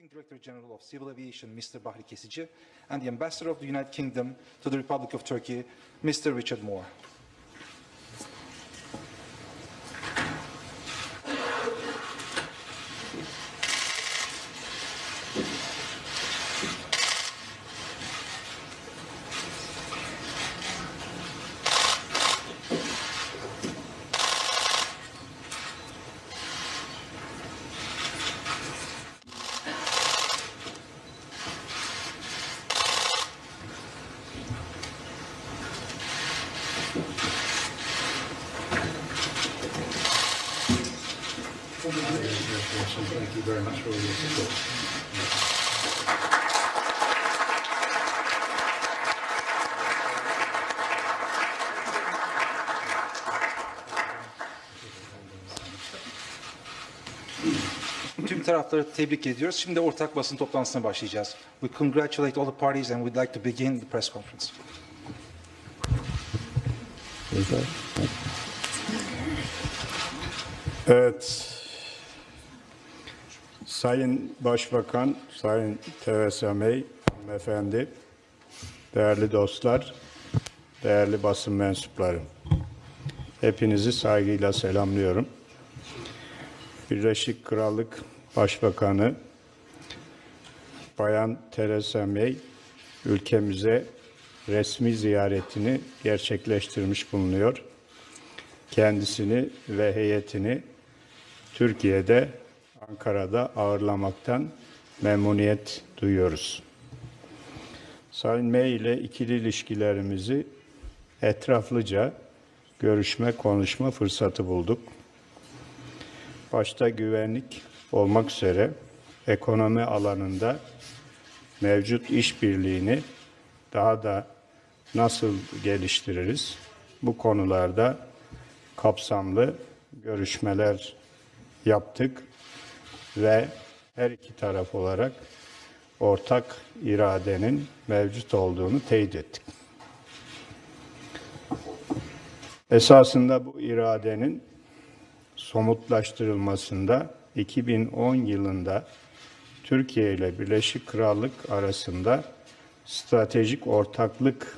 Acting Director General of Civil Aviation, Mr. Bahri Kesici, and the Ambassador of the United Kingdom to the Republic of Turkey, Mr. Richard Moore. Thank you very much for all your support. Tüm tarafları tebrik ediyoruz. Şimdi ortak basın toplantısına başlayacağız. We congratulate all the parties and we'd like to begin the press conference. Evet. Sayın Başbakan, Sayın Theresa May, hanımefendi, değerli dostlar, değerli basın mensupları, hepinizi saygıyla selamlıyorum. Birleşik Krallık Başbakanı Bayan Theresa May, ülkemize resmi ziyaretini gerçekleştirmiş bulunuyor. Kendisini ve heyetini Türkiye'de, Ankara'da ağırlamaktan memnuniyet duyuyoruz. Sayın May ile ikili ilişkilerimizi etraflıca görüşme, konuşma fırsatı bulduk. Başta güvenlik olmak üzere ekonomi alanında mevcut işbirliğini daha da nasıl geliştiririz? Bu konularda kapsamlı görüşmeler yaptık ve her iki taraf olarak ortak iradenin mevcut olduğunu teyit ettik. Esasında bu iradenin somutlaştırılmasında 2010 yılında Türkiye ile Birleşik Krallık arasında stratejik ortaklık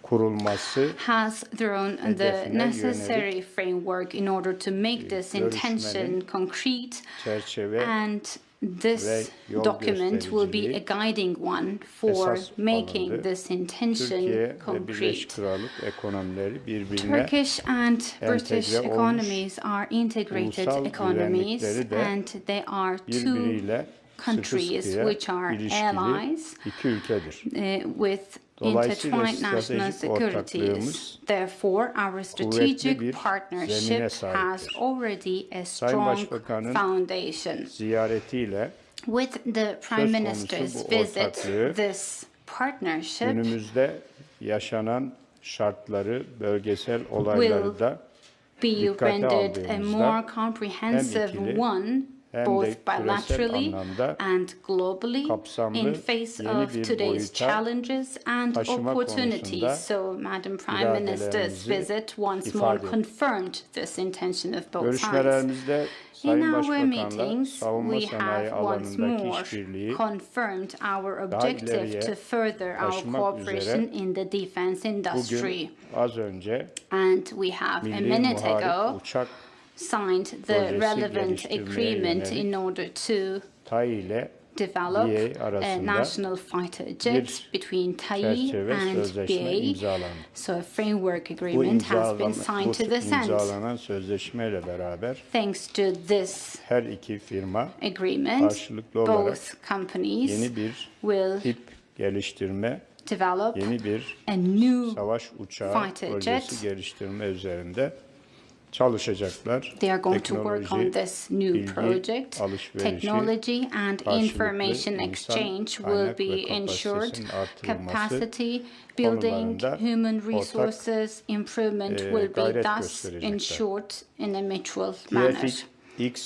kurulması has thrown the necessary framework in order to make this intention concrete, and this document will be a guiding one for making this intention concrete. Turkish and British economies are integrated economies, and they are two countries which are allies with intertwined national securities. Therefore, our strategic partnership has already a strong foundation. With the Prime Minister's visit, this partnership günümüzde yaşanan şartları, bölgesel olayları da be rendered a more comprehensive one, both bilaterally and globally, in face of today's challenges and opportunities. So, Madam Prime Minister's visit once more confirmed this intention of both sides. In our meetings, we have once more confirmed our objective to further our cooperation in the defense industry. And we have a minute ago signed the relevant agreement in order to develop a national fighter jet between TAI and BA. So a framework agreement has been signed to this end. Thanks to this agreement, both companies will develop a new fighter jet. They are going to work on this new project. Technology and information exchange will be ensured. Capacity building, human resources improvement will be thus ensured in a mutual manner.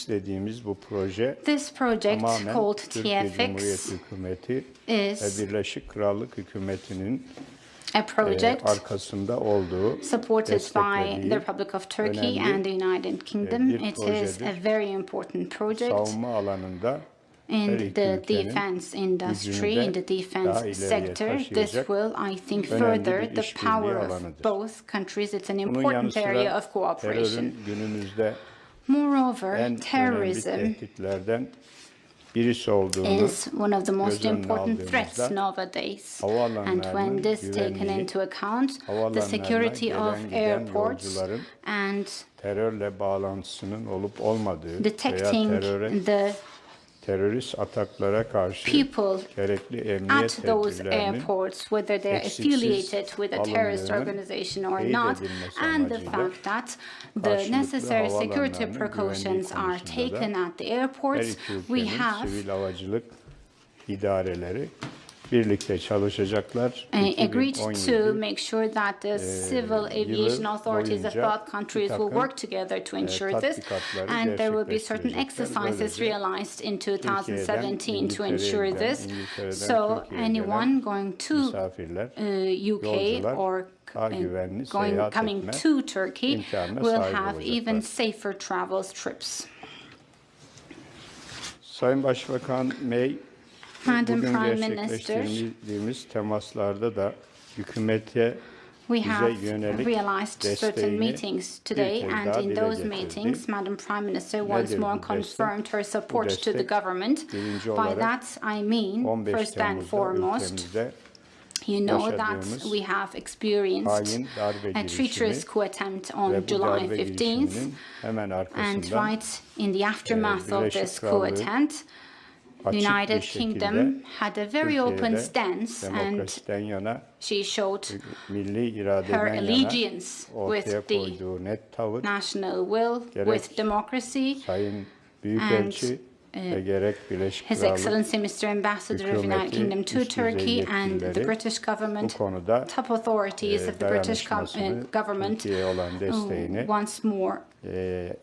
dediğimiz bu proje, this project called TFX is Birleşik Krallık hükümetinin a project arkasında olduğu, supported by the Republic of Turkey and the United Kingdom. It is a very important project. Savunma alanında in iki the ülkenin defense industry, gücünü in de the daha defense ileriye sector. This taşıyacak will, I think, önemli further bir the işbirliği power of alanıdır. both countries. It's an Bunun yanı important sıra area of cooperation. terörün günümüzde Moreover, en önemli terrorism tehditlerden birisi olduğunu is one of the most göz önüne important threats aldığımızda nowadays. And havaalanlarının when this taken güvenliği, into account, the havaalanlarına security of gelen giden airports yolcuların and terörle bağlantısının olup olmadığı veya detecting the terörist ataklara karşı people gerekli emniyet at those tedbirlerinin airports, whether they're eksiksiz affiliated with a terrorist alındığının organization or teyit not, edilmesi and the amacıyla fact that the karşılıklı necessary security havaalanlarının precautions güvenliği are konusunda da taken at the her airports. iki We ülkenin have sivil havacılık idareleri birlikte çalışacaklar. agreed to 2017 make sure that the civil aviation authorities of boyunca both countries will takım, work together to ensure this, tatbikatları and there will be certain gerçekleştirecekler. exercises Böylece realized in 2017 to İngiltere'ye ensure giden, this. İngiltere'den So Türkiye'ye anyone gelen going to misafirler, UK yolcular or daha güvenli going seyahat coming etme to Turkey imkanına will sahip have even olacaklar. safer travels trips. Sayın Başbakan May, Madam bugün Prime Minister, gerçekleştirdiğimiz temaslarda da hükümete we bize have yönelik realized certain desteğini meetings bir today, kez and daha in dile those getirdi. meetings, Madam Prime Minister once Nedir more bu destek? confirmed her Bu support to the destek, government. birinci By olarak that I mean, 15 first and Temmuz'da foremost, ülkemizde you know that yaşadığımız we have experienced hain darbe a girişimi treacherous coup attempt on ve bu July darbe 15th, girişiminin hemen and arkasından right in the aftermath of Birleşik this coup Krallığı attempt, açık bir United şekilde Kingdom had a very open Türkiye'de stance, and demokrasiden yana, she showed milli her iradeden yana allegiance ortaya with the koyduğu net tavır, national will, gerek with democracy, Sayın Büyükelçi ve gerek Birleşik His Krallık Excellency Mr. Ambassador of United Kingdom to üst düzey Turkey, and the yetkilileri British government, bu konuda top authorities of the British dayanışmasını, government, Türkiye'ye olan desteğini once more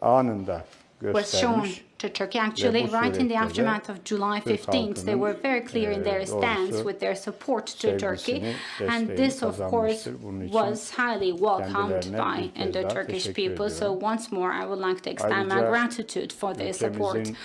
anında was shown göstermiş. to Turkey. Actually, bu right in the surette de aftermath of July Türk 15th, they were very clear in their doğrusu stance with their support to Turkey, sevgisini, and desteğini this, of course, kazanmıştır. Bunun için was highly welcomed kendilerine bir by kez the daha Turkish teşekkür people. So ediyorum. once more, I would like to extend my Ayrıca gratitude for their support. ülkemizin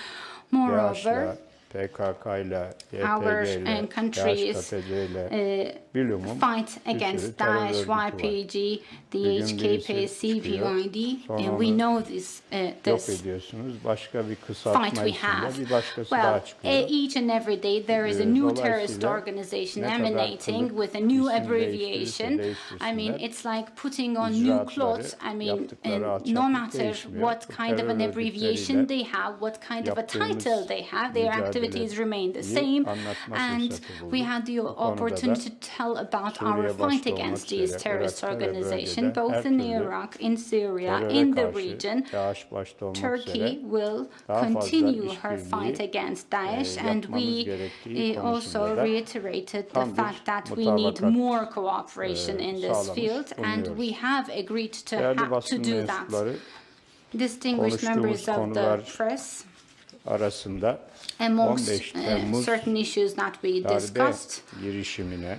Moreover, DAEŞ'la, PKK'yla, our YPG'yle, countries DAEŞ-KTC'yle bilumum fight against Daesh, YPG, DHKP, CPID, and we know this yok ediyorsunuz. Başka bir kısaltma fight we içinde have. bir başkası Well, daha çıkıyor. each and every day there is a new terrorist Dolayısıyla organization ne kadar emanating kılık with a new isim abbreviation. değiştirirse I mean, değiştirsinler, it's like putting on new icraatları, clothes. I mean, yaptıkları no alçaklık matter değişmiyor. what Bu kind of an terör abbreviation örgütleriyle they have, what kind of a yaptığımız title they have, their activities remain the mücadeleyi same. anlatma And fırsatı bulduk. we had the Bu konuda opportunity da to tell about Suriye our başta fight olmak against üzere these terrorist Irak'ta ve organizations, bölgede both her in türlü Iraq, in Syria, teröre in the karşı, region. DAEŞ başta olmak Turkey üzere will daha fazla continue her işbirliği, fight against Daesh, and yapmamız we gerektiği also konusunda da reiterated the tam bir fact that we need mutabakat, more cooperation in this sağlamış field, and bulunuyoruz. we have agreed to Değerli basın do that. mensupları, Distinguished members konuştuğumuz of the konular press, arasında amongst 15 Temmuz certain issues that we darbe discussed, girişimine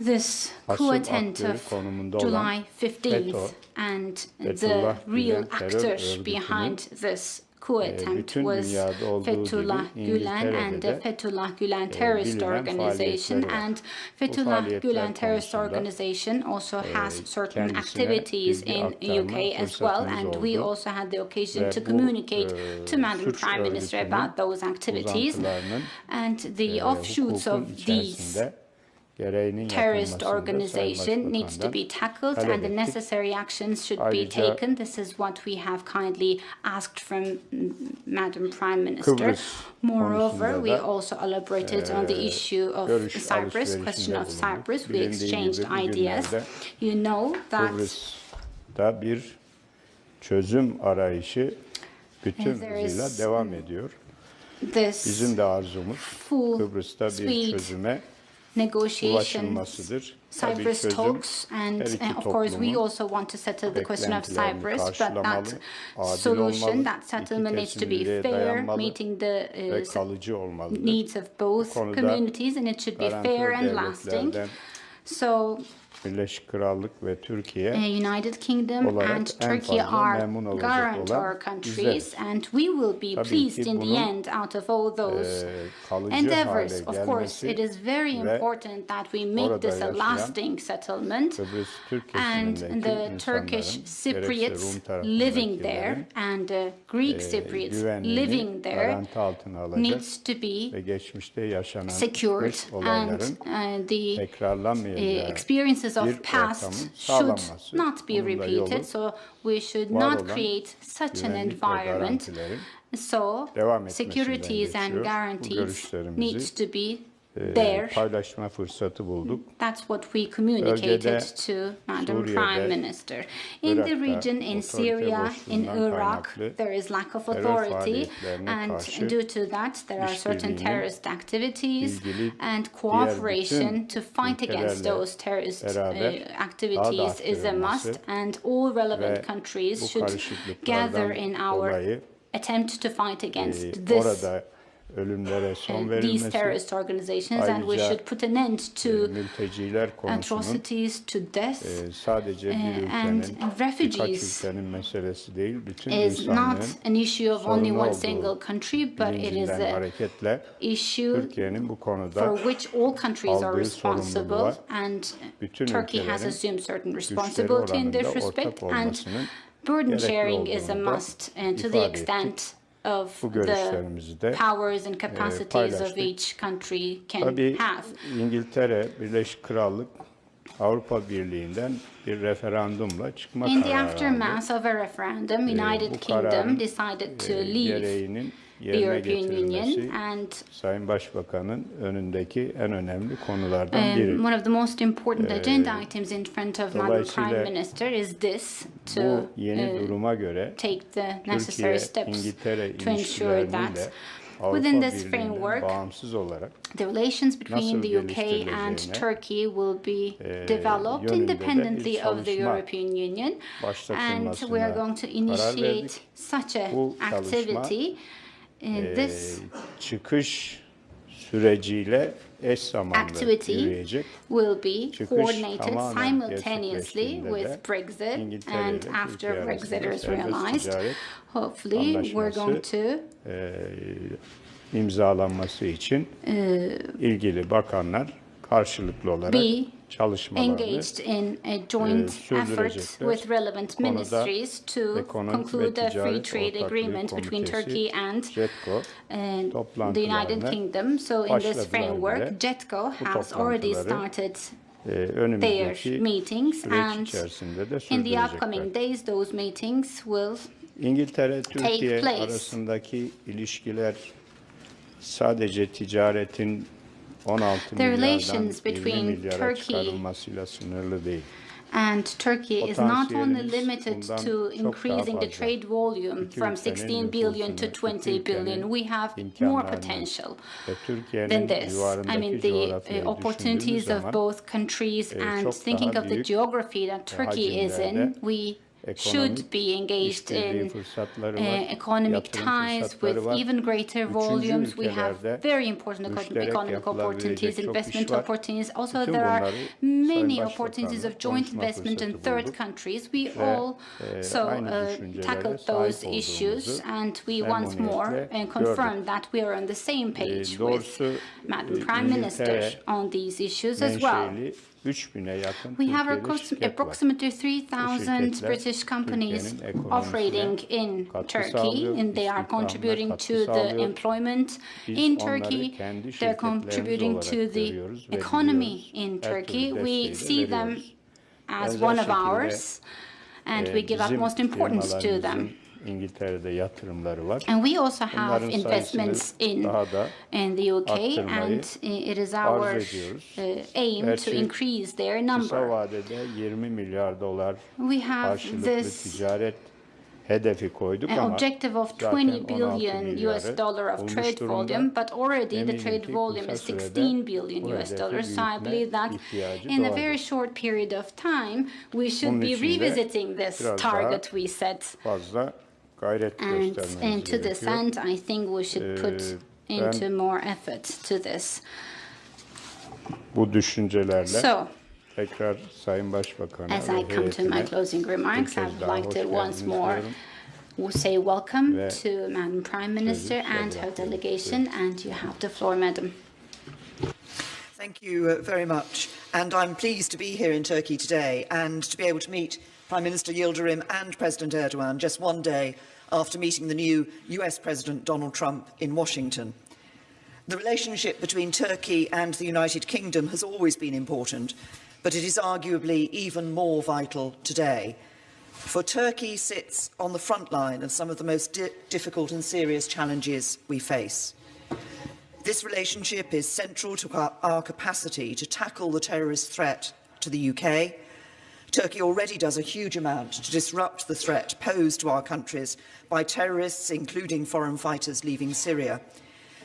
this coup asıl attempt aktör of konumunda olan July 15th FETÖ, and the Fethullah real Gülen terör actor örgütünün, behind this coup attempt bütün was dünyada olduğu Fethullah gibi Gülen and İngiltere'de the de Fethullah Gülen terrorist bilinen organization, faaliyetleri var. and Bu Fethullah faaliyetler Gülen terrorist konusunda, organization also has certain kendisine activities bilgi in aktarma UK as well, fırsatımız and we oldu. also had the occasion Ve to bu, communicate to Madam suç Prime Minister örgütünün about those activities, uzantılarının, and the offshoots hukukun of these içerisinde gereğinin terrorist yapılmasını da organization Sayın needs to be Başbakan'dan tackled, talep and the ettik. necessary actions should be Ayrıca taken. This is what we have kindly asked from Madam Prime Minister. Kıbrıs Moreover, konusunda we da, also elaborated on the issue of görüş Cyprus, alışverişinde question of bulunduk. Cyprus. We Bilindiği exchanged gibi ideas. bugünlerde You know that Kıbrıs'ta bir çözüm arayışı bütün there is hızıyla devam ediyor. this Bizim de arzumuz full, Kıbrıs'ta bir sweet çözüme negotiations, ulaşılmasıdır. Tabii Cyprus çözüm talks, and her iki of course we toplumun also want to settle the question of beklentilerini Cyprus, but karşılamalı, that adil solution, olmalı, that settlement iki needs to be kesinliliğe fair, dayanmalı meeting the ve kalıcı olmalıdır. needs of both konuda communities, and it should be garantör fair and lasting. devletlerden So Birleşik Krallık ve Türkiye United Kingdom olarak and en Turkey fazla are memnun olacak guarantor olan countries, bizleriz. and we will be Tabii pleased ki in the bunun, end out of all those kalıcı endeavors. hale Of course, it gelmesi is very ve important that we make orada this a yaşayan lasting settlement, Kıbrıs Türk and kesimindeki the Turkish insanların, gerekse Cypriots Rum living there tarafındakilerin and Greek Cypriots living güvenliğini there garanti altına alacak needs to be ve geçmişte yaşanan secured, hırs and olayların the tekrarlanmayacağı experiences bir of ortamın past should sağlanması. not be Bunun da repeated, yolu so we should var not olan create such an güvenlik ve environment. garantilerin So devam etmesinden securities and geçiyor. Bu guarantees görüşlerimizi needs to be there. paylaşma fırsatı bulduk. That's what we communicated Bölgede, to Madam Suriye'de, Prime Minister. In the Irak'ta region, in otorite Syria, in boşluğundan Iraq, kaynaklı there is lack of terör authority, faaliyetlerine and karşı due to that, there are certain işbirliğinin terrorist activities ilgili and diğer cooperation bütün to fight against ülkelerle those terrorist beraber activities is a arttırılması must, and all relevant ve countries bu should karışıklıklardan gather in our dolayı attempt to fight against this orada ölümlere son these verilmesi, terrorist organizations, and we ayrıca, should put an end to mülteciler konusunun atrocities, to death, sadece bir and ülkenin, birkaç refugees ülkenin meselesi değil, bütün is not insanlığın an issue of only sorunu one olduğu single country, but it is bilincinden a hareketle issue Türkiye'nin bu for konuda which all countries are aldığı responsible, sorumluluğa and bütün Turkey has ülkelerin assumed certain güçleri responsibility in this oranında respect, ortak and olmasının burden gerekli sharing is a olduğunu da must, and to the ifade ettik. extent of Bu the görüşlerimizi de powers and capacities of paylaştık. each country can Tabii have. İngiltere, Birleşik Krallık Avrupa Birliği'nden bir referandumla çıkma In the kararı aldı. aftermath of a referendum, United bu Kingdom kararın, decided to leave gereğinin the yerine European getirilmesi Union, and Sayın Başbakan'ın önündeki en önemli konulardan biri. one of the most important agenda items in front of Madam dolayısıyla Prime Minister is this, to Bu yeni duruma göre take the necessary steps Türkiye-İngiltere to ensure ilişkilerinin de that Avrupa within this Birliği'nden framework, bağımsız olarak the relations between nasıl the UK and geliştirileceğine, Turkey will be developed yönünde de independently bir of the çalışma European Union, and başlatılmasına we are going to karar initiate verdik. such a Bu çalışma, activity. This çıkış süreciyle eş zamanlı activity yürüyecek. will be Çıkış coordinated tamamen simultaneously gerçekleştiğinde with de Brexit, İngiltere and ile Türkiye after arasında Brexit is serbest realized, ticaret hopefully we're going to imzalanması için ilgili bakanlar karşılıklı olarak be çalışmalarını engaged in a joint effort sürdürecekler. with relevant Konuda ministries to Ekonomik ve conclude a free Ticaret trade Ortaklığı agreement between Komitesi, Turkey and JETCO, the United Kingdom. So in this başladılar framework, bile. JETCO Bu has already toplantıları, started önümüzdeki their meetings, süreç and içerisinde de in the upcoming sürdürecekler. days those meetings will İngiltere-Türkiye place. arasındaki ilişkiler sadece ticaretin 16 The milyardan relations 20 between milyara Turkey çıkarılmasıyla sınırlı değil. and Turkey is not only Potansiyelimiz limited bundan to çok daha increasing the fazla. trade volume İki from ülkenin 16 billion to nüfusunu, 20 iki ülkenin billion. We have more imkanlarını potential ve Türkiye'nin than this. I civarındaki mean, the coğrafyayı opportunities düşündüğümüz of zaman both countries, and çok thinking daha of the büyük geography that Turkey is in, hacimlerde we should ekonomik be engaged işbirliği in fırsatları var, economic yatırım ties fırsatları with var. even greater Üçüncü volumes. We have ülkelerde very important müşterek economic yapılabilecek opportunities, çok investment iş var. opportunities. Also, Bütün there are bunları Sayın many Başbakan'la opportunities of joint konuşma investment in fırsatı third bulduk. countries. We Ve, also aynı düşüncelere tackled sahip those issues, olduğumuzu and we once more memnuniyetle confirmed that we are on the same page with Doğrusu Madam Prime Minister on these issues as well. menşeli 3000'e yakın We have Türkiye'de şirket var. approximately 3,000 şirketler British companies Türkiye'nin ekonomisine operating in katkı Turkey, sağlıyor, and they are istihdamına contributing katkı to the sağlıyor. employment Biz in onları Turkey. kendi They're şirketlerimiz contributing olarak to the görüyoruz ve economy biliyoruz. in Her Turkey. türlü We desteği de see them veriyoruz. as Benzer one of şekilde, ours, and we give bizim utmost importance to them. firmalarımızın İngiltere'de yatırımları var. And we also have Bunların investments sayısını daha da in the UK, arttırmayı and it is our arzu ediyoruz. aim to Gerçi increase their Kısa number. vadede 20 milyar dolar We have karşılıklı this ticaret hedefi koyduk an ama objective of zaten 20 16 billion milyarı US dollar of bulmuş trade durumda. volume, but already the Eminim trade ki volume kısa is sürede 16 billion bu US hedefi dollars. So I büyütme believe that ihtiyacı in a doğar. very short period of time, we should Bunun be için de revisiting this biraz target daha we set. fazla gayret And göstermemiz to this gerekiyor. end, I think we should put into more effort to this. Bu düşüncelerle So, tekrar Sayın Başbakan'a As ve I come to my heyetine closing remarks, I kez would daha like hoş to once geldiniz more diyorum. say welcome Ve to Madam Prime Minister sözü and size her bırakıyorum. delegation, and you have the floor, Madam. Thank you very much. And I'm pleased to be here in Turkey today and to be able to meet Prime Minister Yildrim and President Erdogan just one day after meeting the new US President Donald Trump in Washington. The relationship between Turkey and the United Kingdom has always been important, but it is arguably even more vital today. For Turkey sits on the front line of some of the most difficult and serious challenges we face. This relationship is central to our capacity to tackle the terrorist threat to the UK. Turkey already does a huge amount to disrupt the threat posed to our countries by terrorists, including foreign fighters leaving Syria.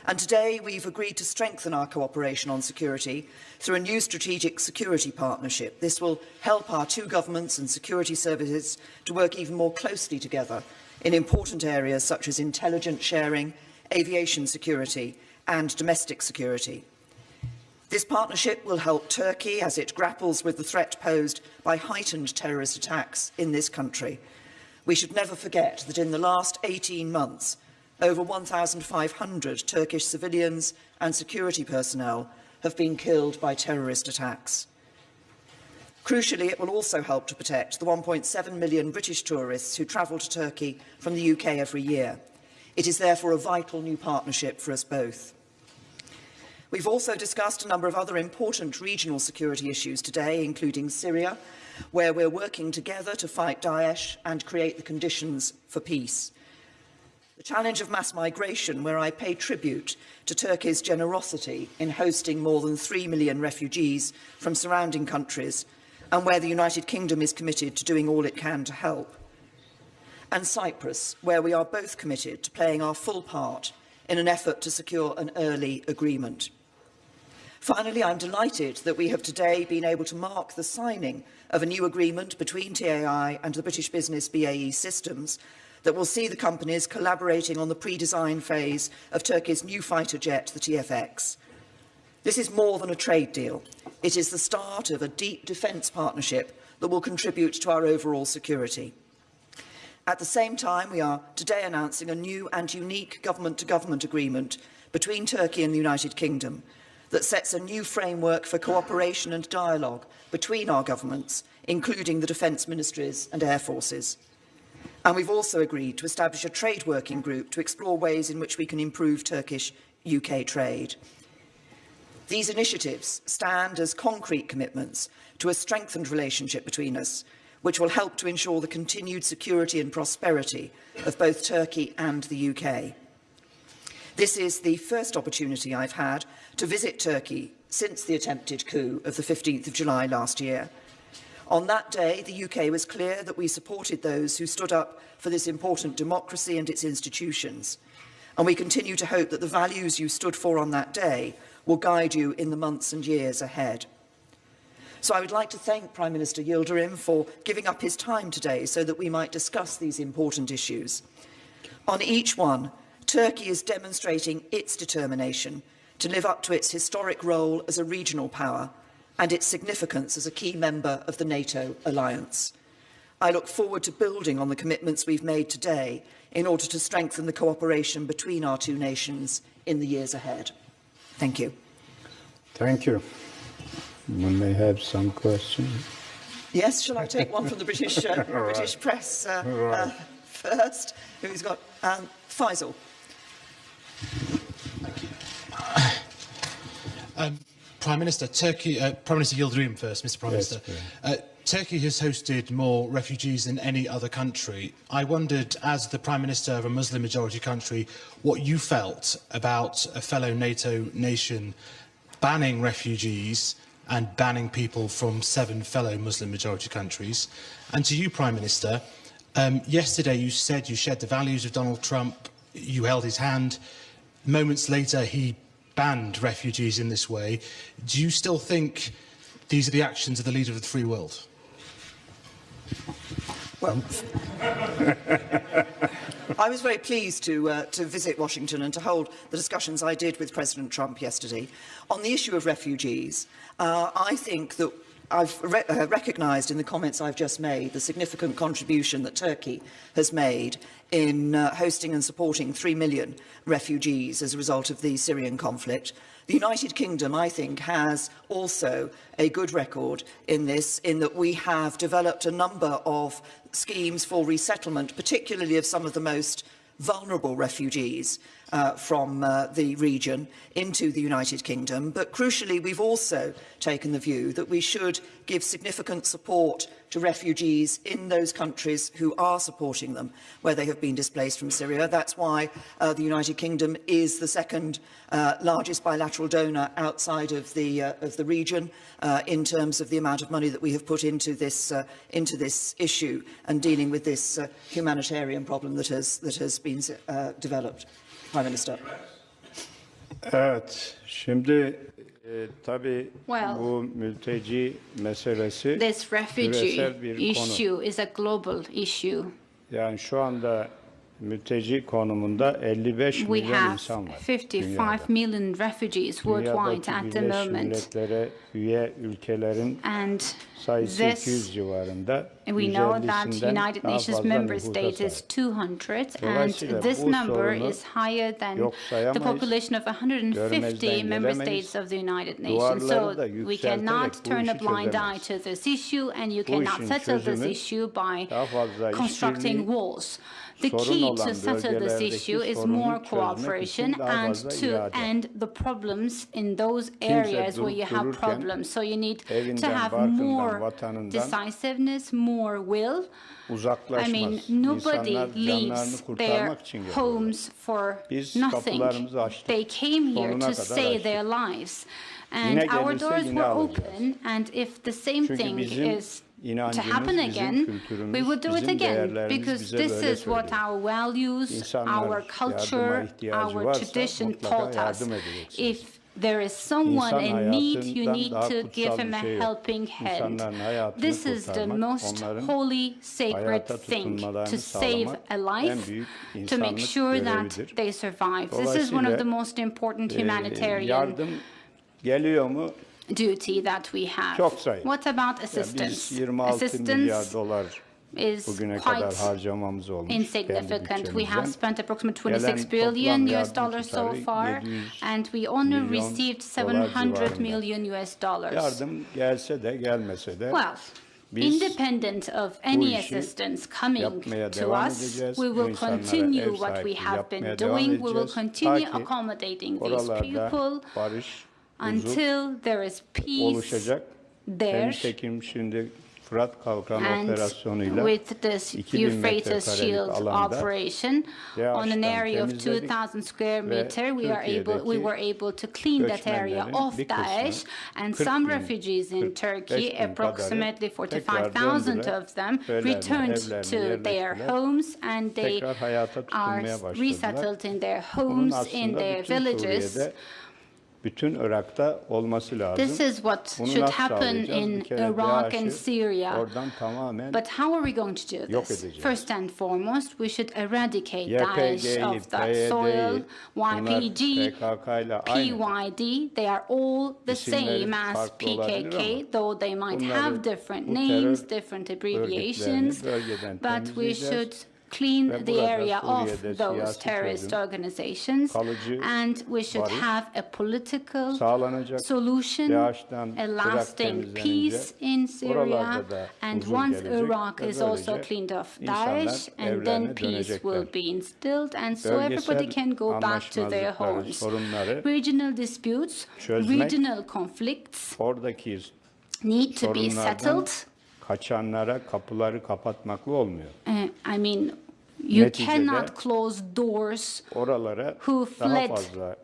And today we've agreed to strengthen our cooperation on security through a new strategic security partnership. This will help our two governments and security services to work even more closely together in important areas such as intelligence sharing, aviation security and domestic security. This partnership will help Turkey as it grapples with the threat posed by heightened terrorist attacks in this country. We should never forget that in the last 18 months, over 1,500 Turkish civilians and security personnel have been killed by terrorist attacks. Crucially, it will also help to protect the 1.7 million British tourists who travel to Turkey from the UK every year. It is therefore a vital new partnership for us both. We've also discussed a number of other important regional security issues today, including Syria, where we're working together to fight Daesh and create the conditions for peace. The challenge of mass migration, where I pay tribute to Turkey's generosity in hosting more than 3 million refugees from surrounding countries, and where the United Kingdom is committed to doing all it can to help. And Cyprus, where we are both committed to playing our full part in an effort to secure an early agreement. Finally, I'm delighted that we have today been able to mark the signing of a new agreement between TAI and the British business BAE Systems that will see the companies collaborating on the pre-design phase of Turkey's new fighter jet, the TFX. This is more than a trade deal. It is the start of a deep defence partnership that will contribute to our overall security. At the same time, we are today announcing a new and unique government-to-government agreement between Turkey and the United Kingdom that sets a new framework for cooperation and dialogue between our governments, including the defence ministries and air forces. And we've also agreed to establish a trade working group to explore ways in which we can improve Turkish-UK trade. These initiatives stand as concrete commitments to a strengthened relationship between us, which will help to ensure the continued security and prosperity of both Turkey and the UK. This is the first opportunity I've had to visit Turkey since the attempted coup of the 15th of July last year. On that day, the UK was clear that we supported those who stood up for this important democracy and its institutions. And we continue to hope that the values you stood for on that day will guide you in the months and years ahead. So I would like to thank Prime Minister Yildrim for giving up his time today so that we might discuss these important issues. On each one, Turkey is demonstrating its determination to live up to its historic role as a regional power and its significance as a key member of the NATO alliance. I look forward to building on the commitments we've made today in order to strengthen the cooperation between our two nations in the years ahead. Thank you. Thank you. We may have some questions. Yes, shall I take one from the British, British press first? Who's got Faisal? Prime Minister, Prime Minister Yildrim first, Mr. Prime Minister. Turkey has hosted more refugees than any other country. I wondered, as the Prime Minister of a Muslim-majority country, what you felt about a fellow NATO nation banning refugees and banning people from 7 fellow Muslim-majority countries. And to you, Prime Minister, yesterday you said you shared the values of Donald Trump, you held his hand. Moments later, he banned refugees in this way. Do you still think these are the actions of the leader of the free world? Well, I was very pleased to visit Washington and to hold the discussions I did with President Trump yesterday. On the issue of refugees, I think that I've recognised in the comments I've just made the significant contribution that Turkey has made in hosting and supporting 3 million refugees as a result of the Syrian conflict. The United Kingdom, I think, has also a good record in this, in that we have developed a number of schemes for resettlement, particularly of some of the most vulnerable refugees from the region into the United Kingdom. But crucially, we've also taken the view that we should give significant support to refugees in those countries who are supporting them, where they have been displaced from Syria. That's why the United Kingdom is the second largest bilateral donor outside of the region in terms of the amount of money that we have put into this issue and dealing with this humanitarian problem that has been developed. Prime Minister. Evet, şimdi tabii Well, bu mülteci meselesi this refugee küresel bir konu. issue is a global issue. Yani şu anda mülteci konumunda 55 We milyon have insan var 55 dünyada. million refugees worldwide Dünyadaki at the Birleşmiş moment. Milletler'e üye ülkelerin And sayısı this, 200 civarında. we know that 150'sinden United daha Nations fazla member nüfusa state is sahip. 200, and Dolayısıyla this bu number sorunu is higher than yok the sayamayız, population of 150 görmezden member gelemeyiz. states of the United Nations. Duvarları So da we yükselterek cannot bu turn a işi blind eye çözemeyiz. to this issue, and you Bu cannot işin settle this çözümü issue by daha fazla constructing işbirliği, walls. The sorun key olan to settle this bölgelerdeki issue is sorunu more çözmek cooperation için daha and fazla to irade. end the problems in those Kimse areas where you durup have dururken problems. So you need to evinden, have barkından, more vatanından decisiveness, more will. uzaklaşmaz. I mean, nobody İnsanlar leaves canlarını their kurtarmak için geliyorlar. homes for Biz nothing. kapılarımızı açtık. They came here Sonuna to kadar save açtık. their lives. And Yine our gelirse doors yine were alacağız. open, and if the same Çünkü thing bizim is to inancımız, happen bizim again, kültürümüz, we would do it bizim again, değerlerimiz because bize this böyle is what söylüyor. our values, İnsanlar our yardıma culture, ihtiyacı our varsa tradition mutlaka taught us. yardım edeceksiniz. If there is someone İnsan in need, you hayatından need daha to give kutsal him bir a şey yok. helping hand. İnsanların hayatını This is the kurtarmak, most onların holy, sacred hayata thing, tutunmalarını to save sağlamak a en life, büyük to make insanlık sure that görevidir. they survive. This is one of the most important humanitarian Yardım geliyor mu? duty that we have. Çok zayıf. What about Ya assistance? biz 26 milyar dolar is bugüne kadar quite harcamamız olmuş. insignificant. kendi We have bütçemizden. spent approximately Gelen 26 billion toplam US dollars so yardım far, tutarı and we only milyon received dolar 700 civarında. million US dollars. Yardım gelse de gelmese de Well, biz independent of any işi assistance coming yapmaya to devam us, edeceğiz. we Bu will insanlara continue ev what we sahipliği have yapmaya been devam doing. We will edeceğiz. continue Ta ki accommodating these oralarda people barış, huzur until there is peace oluşacak. there. Nitekim şimdi Fırat Kalkanı And operasyonuyla with this 2000 Euphrates metrekarelik Shield alanda operation, on an area of temizledik 2,000 square ve meter, we were able to clean that area göçmenlerin off bir Daesh, kısmı, and 40 some bin, refugees in 45 Turkey, bin approximately kadarı tekrar 45,000 döndüler, of them, köylerine, returned evlerine to their yerleştiler, homes, and they tekrar hayata are tutunmaya başladılar. resettled in their Bunun homes, in aslında their bütün villages. Suriye'de, bütün Irak'ta olması lazım. This is what Bunu should nasıl happen sağlayacağız? in Bir kere Iraq and DAEŞ'i Syria. oradan tamamen But how are we going to do yok this? edeceğiz. First and foremost, we should eradicate YPG'yi, Daesh of that PYD'yi, soil. bunlar YPG, PKK'yla aynı. PYD, they are all the İsimleri same as farklı olabilir PKK, ama though they might bunları, have different bu names, terör different örgütlerini abbreviations, bölgeden but we temizleyeceğiz. should clean Ve the burada area of Suriye'de those siyasi terrorist çözüm, organizations, kalıcı and we should barış have a political sağlanacak. solution, DAEŞ'ten a Irak lasting temizlenince peace in Syria, oralarda da and huzur once gelecek Iraq ve is also böylece cleaned off insanlar Daesh, and then evlerine peace dönecekler. will be instilled, and so everybody Bölgesel can go back to their anlaşmazlıkları, homes. sorunları Regional disputes, çözmek, regional conflicts oradaki need to be sorunlardan settled. kaçanlara kapıları kapatmakla olmuyor. I mean, you Neticede cannot close doors oralara who daha fled fazla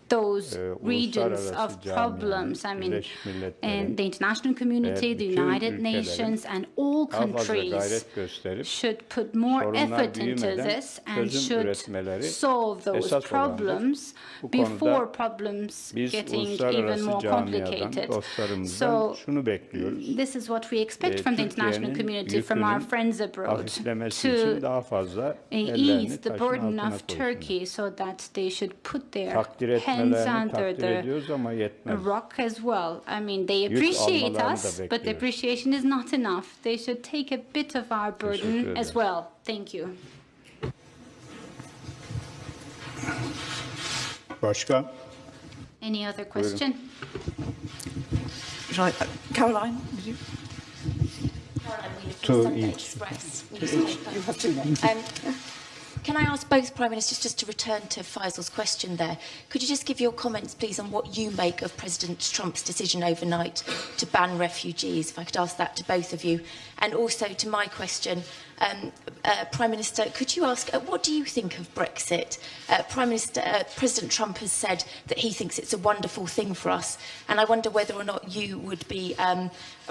those regions uluslararası of camianın, problems. I mean, Birleşmiş Milletler'in and the international community, the bütün United ülkelerin Nations, and all daha fazla countries gayret gösterip should put more sorunlar effort into büyümeden this and çözüm should üretmeleri solve those esas olandır. problems Bu before konuda problems biz getting even uluslararası more camiadan, complicated. dostlarımızdan So şunu bekliyoruz. this is what we expect from the international Türkiye'nin community, from our yükünün friends abroad, hafiflemesi to için daha fazla ellerini ease the taşın burden altına of koysunlar. Turkey so that they should put their Takdir etmek hands etmelerini under takdir the ediyoruz ama yetmez. rock as well. I mean, they appreciate almalarını us, da but bekliyoruz. appreciation is not enough. They should take a bit of our burden Teşekkür as ederim. well. Thank you. Başka? Any other question? Shall I, Caroline, would you? Caroline Wheeler To from Sunday each. Express. You have two now. Can I ask both Prime Ministers, just to return to Faisal's question there, could you just give your comments, please, on what you make of President Trump's decision overnight to ban refugees? If I could ask that to both of you. And also to my question, Prime Minister, could you ask, what do you think of Brexit? President Trump has said that he thinks it's a wonderful thing for us, and I wonder whether or not you would be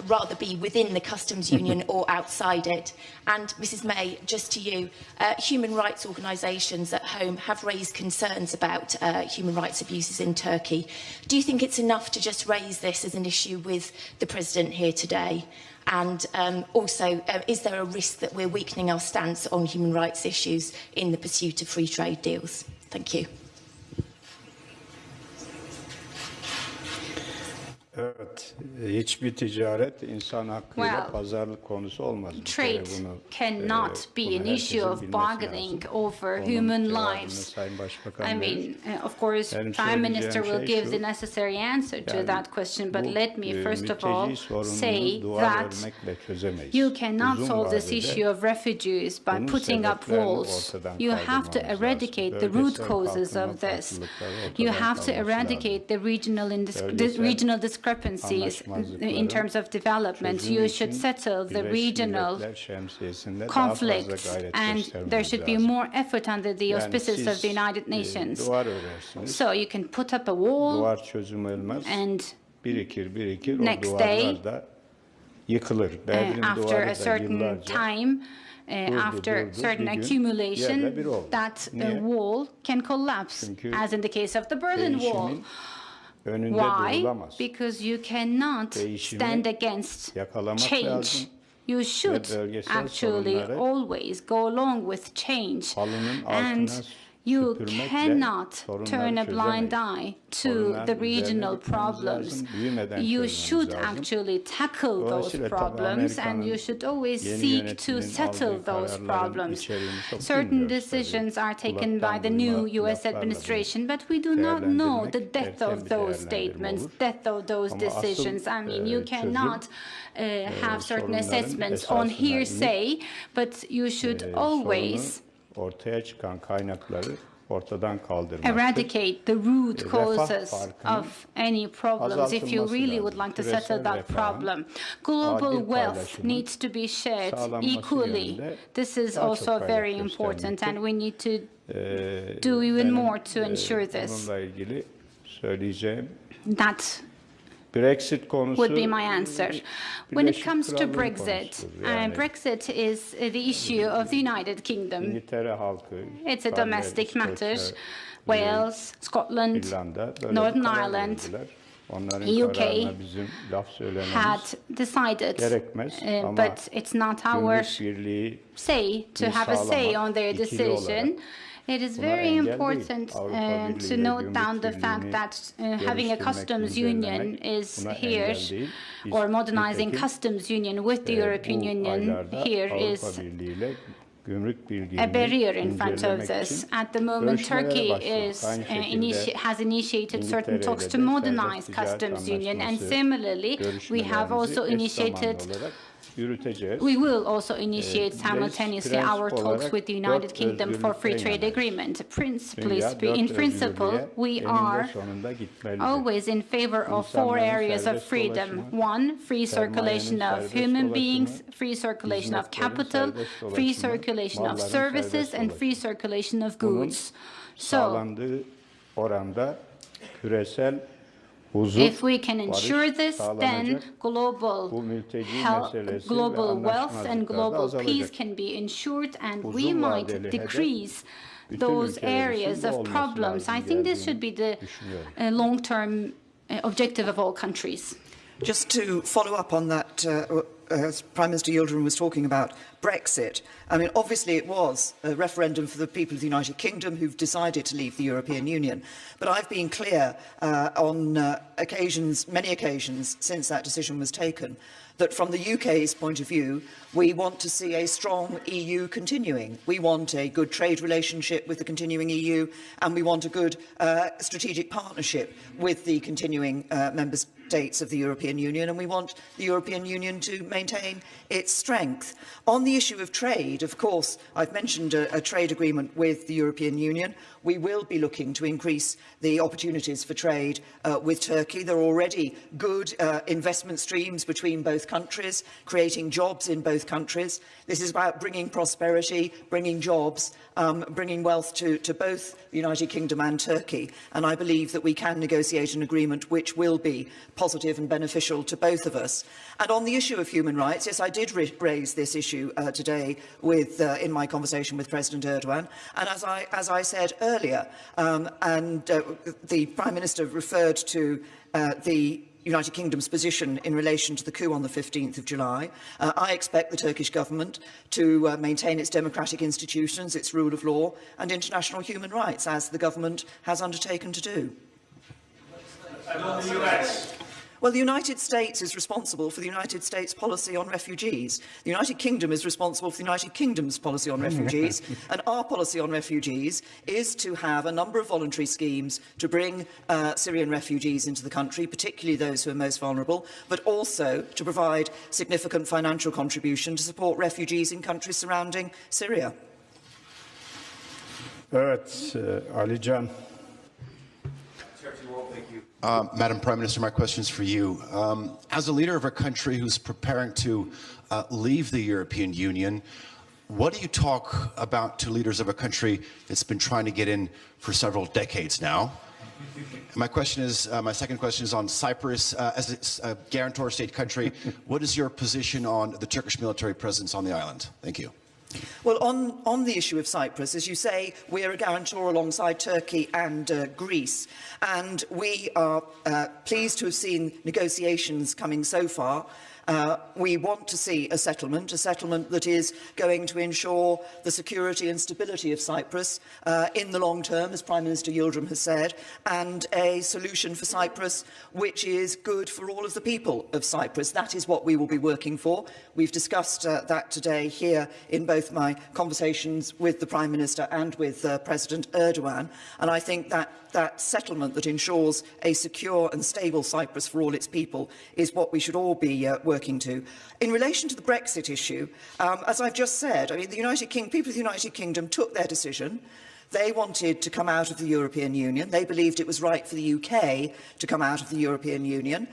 rather be within the customs union or outside it. And Mrs May, just to you, human rights organisations at home have raised concerns about human rights abuses in Turkey. Do you think it's enough to just raise this as an issue with the President here today? And also, is there a risk that we're weakening our stance on human rights issues in the pursuit of free trade deals? Thank you. Evet, hiçbir ticaret insan hakkıyla Well, pazarlık konusu olmaz. Bir Trade kere bunu, cannot be bunu an issue herkesin of bilmesi bargaining lazım. over Onun human cevabını lives. Sayın Başbakan I verir. mean, of course, Benim Prime Minister söyleyeceğim will şey give şu, the necessary answer to yani that question, but bu, let me first of all mülteci sorununu say duvar that örmekle çözemeyiz. you cannot Uzun solve this vadede issue of refugees by bunun putting up sebeplerini walls. ortadan You have to kaldırmamız eradicate lazım. the root Bölgesel causes kalkınma of this. farklılıkları You ortadan have to kalkması eradicate lazım. the Bölgesel regional discrepancies in terms of development. çözümü You için should settle the Birleşmiş regional Milletler şemsiyesinde daha fazla conflicts, gayret and göstermemiz there should be lazım. more effort under the Yani auspices of siz the United Nations. duvar örersiniz, So you can put up a wall, duvar çözülmez, and birikir, o next duvarlar da yıkılır. Berlin after duvarı a da certain yıllarca time, after durdu, certain bir gün accumulation, yerle bir oldu. that Niye? wall can collapse, Çünkü as in the case of the Berlin Wall. değişimin önünde Why? durulamaz. Because you cannot Değişimi stand against yakalamak change. lazım. You should bölgesel actually sorunları always go along with change. halının And altına you süpürmekle cannot sorunları turn a blind çözemeyiz. eye to Sorunlar the üzerine regional gitmemiz problems. lazım, büyümeden You çözmemiz should lazım. actually tackle those Dolayısıyla tabii problems, and Amerika'nın you should always yeni seek to yönetiminin settle aldığı those kararların problems. içeriğini çok Certain bilmiyoruz tabii. decisions are taken by Kulaktan the duyma new US laflarla administration, but we do not know the değerlendirmek depth erken of bir those değerlendirme statements, olur. depth of those Ama asıl, decisions. I mean, you çözüm, cannot have certain sorunların assessments on esasına hearsay, but you should always sorunu ortaya çıkan kaynakları ortadan kaldırmaktır. eradicate the root refah causes farkının of any problems if you azaltılması really lazım. would like to Küresel settle that refahın problem. Global adil wealth paylaşımın needs to be shared sağlanması equally. yönünde This is daha also çok gayret very important, and we need to göstermektir. do even Benim, more to ensure this. Bununla ilgili söyleyeceğim That Brexit konusu would be my answer. When it Birleşik comes to Krallığın Brexit, konusudur. Yani Brexit is the issue of the United Kingdom. İngiltere halkı, It's a İtalya, domestic matter. İskoçya, Wales, Scotland, İrlanda böyle Northern bir karar Ireland, verdiler. Onların UK kararına bizim laf söylememiz had decided, gerekmez ama but it's not our gümrük birliği say to have a say on their ikili decision. olarak It is buna very engel değil. important Avrupa Birliği to ile note gümrük down the fact birliğini that having a customs geliştirmek, union güncellemek is buna here, engel değil. Biz or modernizing nitekim, customs union with the European bu Union aylarda here is Avrupa Birliği ile gümrük birliğini a barrier in front of güncellemek this. için At the moment, görüşmelere Turkey başladık. is Aynı şekilde has initiated certain İngiltere talks ile to de modernize serbest ticaret customs union, and anlaşması similarly, we have also görüşmelerimizi eş initiated. zamanlı olarak yürüteceğiz. We will also initiate simultaneously prensip our talks olarak with the United dört Kingdom for free özgürlükten trade yanayız. agreement. Principally, Dünya dört in principle, özgürlüğe we eninde are sonunda gitmelidir. always in favor of four İnsanların areas of serbest freedom. dolaşımı, One, free circulation sermayenin of serbest human dolaşımı, beings, free circulation of hizmetlerin capital, serbest free dolaşımı, circulation of malların services, serbest and free dolaşımı. circulation of Bunun goods. So, sağlandığı oranda küresel huzur, if we can barış ensure this, then sağlanacak. global Bu mülteci health, meselesi ve global wealth and anlaşmazlıklar da global azalacak. peace can be ensured, and we Uzun might vadeli hedef, decrease bütün those ülkeler areas için bu of olması problems. lazım I think this geldiğini should be the düşünüyorum. long-term objective of all countries. Just to follow up on that as Prime Minister Yildrim was talking about Brexit, I mean, obviously it was a referendum for the people of the United Kingdom who've decided to leave the European Union. But I've been clear on many occasions since that decision was taken, that from the UK's point of view, we want to see a strong EU continuing. We want a good trade relationship with the continuing EU, and we want a good strategic partnership with the continuing member states of the European Union, and we want the European Union to maintain its strength. On the issue of trade, of course, I've mentioned a trade agreement with the European Union. We will be looking to increase the opportunities for trade with Turkey. There are already good investment streams between both countries, creating jobs in both countries. This is about bringing prosperity, bringing jobs, bringing wealth to both the United Kingdom and Turkey. And I believe that we can negotiate an agreement which will be positive and beneficial to both of us. And on the issue of human rights, yes, I did raise this issue today in my conversation with President Erdogan. And as I said earlier, the Prime Minister referred to the United Kingdom's position in relation to the coup on the 15th of July. I expect the Turkish government to maintain its democratic institutions, its rule of law and international human rights, as the government has undertaken to do. And on the US? Well, the United States is responsible for the United States policy on refugees. The United Kingdom is responsible for the United Kingdom's policy on refugees. And our policy on refugees is to have a number of voluntary schemes to bring Syrian refugees into the country, particularly those who are most vulnerable, but also to provide significant financial contribution to support refugees in countries surrounding Syria. Evet, Ali Can. Madam Prime Minister, my question is for you. As a leader of a country who's preparing to leave the European Union, what do you talk about to leaders of a country that's been trying to get in for several decades now? My second question is on Cyprus. As a guarantor state country, what is your position on the Turkish military presence on the island? Thank you. Well, on the issue of Cyprus, as you say, we are a guarantor alongside Turkey and Greece, and we are pleased to have seen negotiations coming so far. We want to see a settlement that is going to ensure the security and stability of Cyprus in the long term, as Prime Minister Yildrim has said, and a solution for Cyprus which is good for all of the people of Cyprus. That is what we will be working for. We've discussed that today here in both my conversations with the Prime Minister and with President Erdogan, and I think that settlement that ensures a secure and stable Cyprus for all its people is what we should all be working to. In relation to the Brexit issue, as I've just said, I mean, people of the United Kingdom took their decision. They wanted to come out of the European Union. They believed it was right for the UK to come out of the European Union.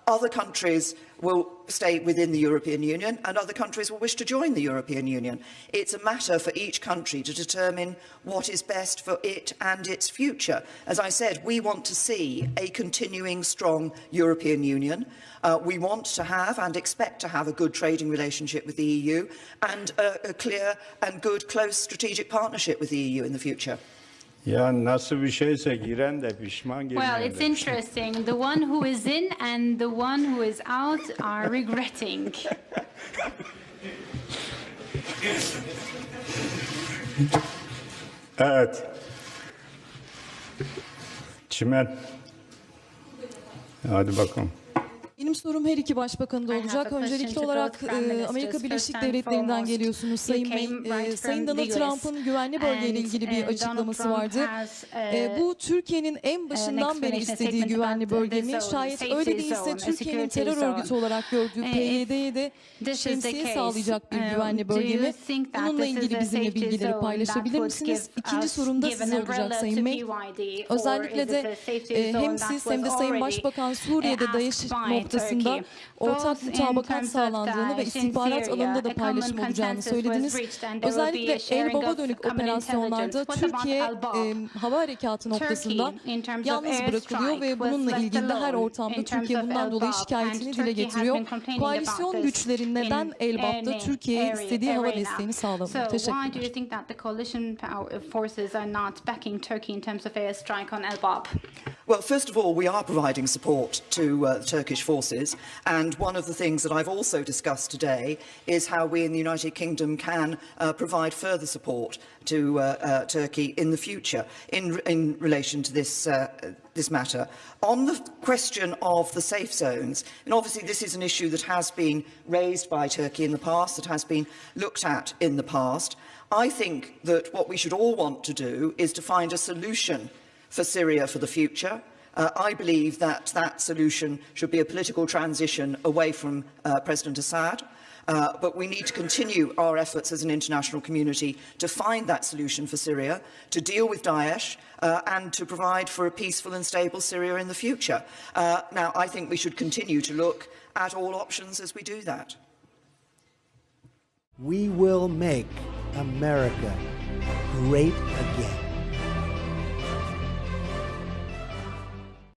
Other countries will stay within the European Union, and other countries will wish to join the European Union. It's a matter for each country to determine what is best for it and its future. As I said, we want to see a continuing strong European Union. We want to have and expect to have a good trading relationship with the EU and a clear and good, close strategic partnership with the EU in the future. Ya nasıl bir şeyse giren de pişman gelmeyen Well, de it's pişman. interesting. The one who is in and the one who is out are regretting. Evet. Çimen. Hadi bakalım. Benim sorum her iki başbakanı da olacak. Öncelikli olarak Amerika Birleşik Devletleri'nden geliyorsunuz Sayın Bey. Sayın Donald Trump'ın güvenli bölgeyle ilgili bir açıklaması vardı. Bu Türkiye'nin en başından beri istediği güvenli bölge mi? Şayet öyle değilse Türkiye'nin terör örgütü olarak gördüğü PYD'ye de şemsiye sağlayacak bir güvenli bölge mi? Bununla ilgili bizimle bilgileri paylaşabilir misiniz? İkinci sorum da size olacak Sayın Bey. Özellikle de hem siz hem de Sayın Başbakan Suriye'de DAEŞ noktasında ortak mutabakat sağlandığını ve istihbarat alanında da paylaşım olacağını söylediniz. Özellikle El Baba dönük operasyonlarda Türkiye hava harekatı noktasında yalnız bırakılıyor ve bununla ilgili de her ortamda Türkiye bundan dolayı şikayetini dile getiriyor. Koalisyon güçleri neden Elbap'ta Türkiye'ye istediği hava desteğini sağlamıyor? Teşekkürler. Well, first of all, we are providing support to the Turkish forces. resources. And one of the things that I've also discussed today is how we in the United Kingdom can provide further support to Turkey in the future in relation to this matter. On the question of the safe zones, and obviously this is an issue that has been raised by Turkey in the past, that has been looked at in the past. I think that what we should all want to do is to find a solution for Syria for the future. I believe that that solution should be a political transition away from President Assad. But we need to continue our efforts as an international community to find that solution for Syria, to deal with Daesh, and to provide for a peaceful and stable Syria in the future. Now, I think we should continue to look at all options as we do that. We will make America great again.